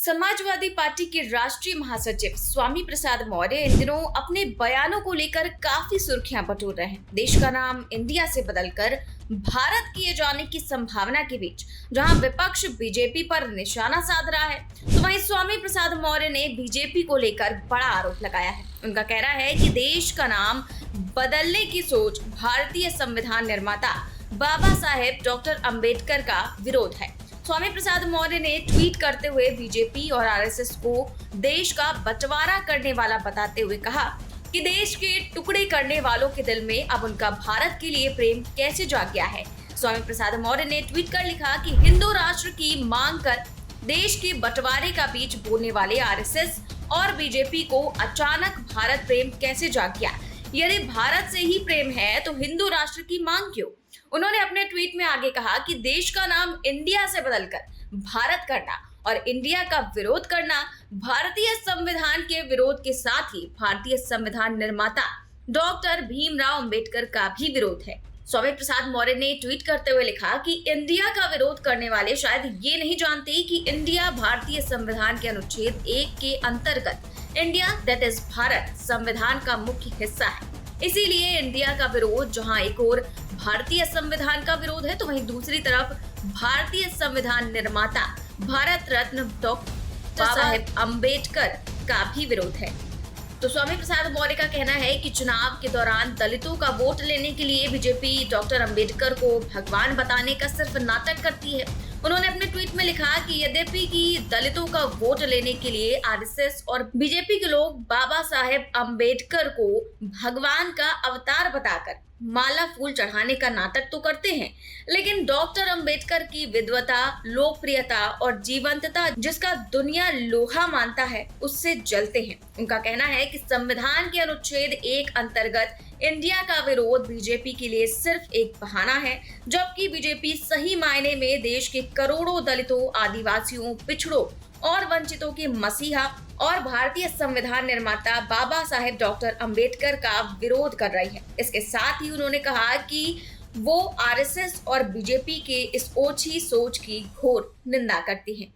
Samajwadi party के राष्ट्रीय महासचिव स्वामी प्रसाद मौर्य इन दिनों अपने बयानों को लेकर काफी सुर्खियां बटोर रहे हैं। देश का नाम इंडिया से बदलकर भारत किए जाने की संभावना के बीच जहां विपक्ष बीजेपी पर निशाना साध रहा है, तो वहीं स्वामी प्रसाद मौर्य ने बीजेपी को लेकर बड़ा आरोप लगाया है। उनका कहना है कि देश का नाम बदलने की सोच भारतीय संविधान निर्माता बाबा साहेब डॉक्टर अम्बेडकर का विरोध है। स्वामी प्रसाद मौर्य ने ट्वीट करते हुए बीजेपी और आरएसएस को देश का बंटवारा करने वाला बताते हुए कहा कि देश के टुकड़े करने वालों के दिल में अब उनका भारत के लिए प्रेम कैसे जाग गया है। स्वामी प्रसाद मौर्य ने ट्वीट कर लिखा कि हिंदू राष्ट्र की मांग कर देश के बंटवारे का बीच बोलने वाले आरएसएस और बीजेपी को अचानक भारत प्रेम कैसे जाग गया। यदि भारत से ही प्रेम है तो हिंदू राष्ट्र की मांग क्यों। उन्होंने अपने ट्वीट में आगे कहा कि देश का नाम इंडिया से बदलकर भारत करना और इंडिया का विरोध करना भारतीय संविधान के विरोध के साथ ही भारतीय संविधान निर्माता डॉक्टर भीमराव अंबेडकर का भी विरोध है। स्वामी प्रसाद मौर्य ने ट्वीट करते हुए लिखा कि इंडिया का विरोध करने वाले शायद ये नहीं जानते कि इंडिया भारतीय संविधान के अनुच्छेद 1 के अंतर्गत इंडिया दैट इज भारत संविधान का मुख्य हिस्सा है। इसीलिए इंडिया का विरोध जहां एक ओर भारतीय संविधान का विरोध है तो वहीं दूसरी तरफ भारतीय संविधान निर्माता भारत रत्न डॉक्टर साहेब अम्बेडकर का भी विरोध है। तो स्वामी प्रसाद मौर्य का कहना है कि चुनाव के दौरान दलितों का वोट लेने के लिए बीजेपी डॉक्टर अम्बेडकर को भगवान बताने का सिर्फ नाटक करती है। उन्होंने अपने ट्वीट में लिखा कि यद्यपि कि दलितों का वोट लेने के लिए आरएसएस और बीजेपी के लोग बाबा साहेब अम्बेडकर को भगवान का अवतार बताकर माला फूल चढ़ाने का नाटक तो करते हैं, लेकिन डॉक्टर अम्बेडकर की विद्वता, लोकप्रियता और जीवंतता जिसका दुनिया लोहा मानता है उससे जलते हैं। उनका कहना है कि संविधान के अनुच्छेद 1 अंतर्गत इंडिया का विरोध बीजेपी के लिए सिर्फ एक बहाना है, जबकि बीजेपी सही मायने में देश के करोड़ों दलितों, आदिवासियों, पिछड़ों और वंचितों के मसीहा और भारतीय संविधान निर्माता बाबा साहेब डॉक्टर अम्बेडकर का विरोध कर रही है। इसके साथ ही उन्होंने कहा कि वो आरएसएस और बीजेपी के इस ओछी सोच की घोर निंदा करती हैं।